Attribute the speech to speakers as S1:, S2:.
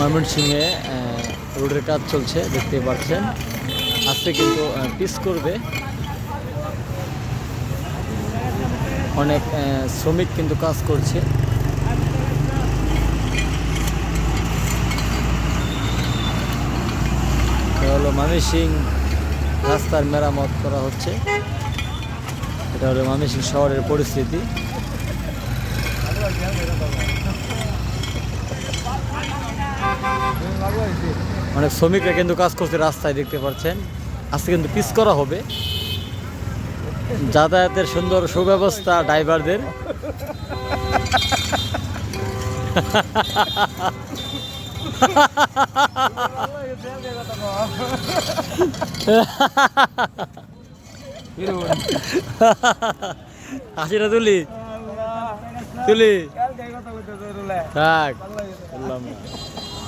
S1: ময়মনসিংহে রোডের কাজ চলছে, দেখতে পাচ্ছেন। আজকে কিন্তু পিচ করবে, অনেক শ্রমিক কিন্তু কাজ করছে। এটা হলো ময়মনসিংহ রাস্তার মেরামত করা হচ্ছে। এটা হলো ময়মনসিংহ শহরের পরিস্থিতি। অনেক শ্রমিকরা কিন্তু কাজ করছে রাস্তায়, দেখতে পাচ্ছেন। আজকে কিন্তু পিচ করা হবে। যাতায়াতের সুন্দর সুব্যবস্থা ড্রাইভারদের। হাসিটা তুলি তুলি থাক বললাম।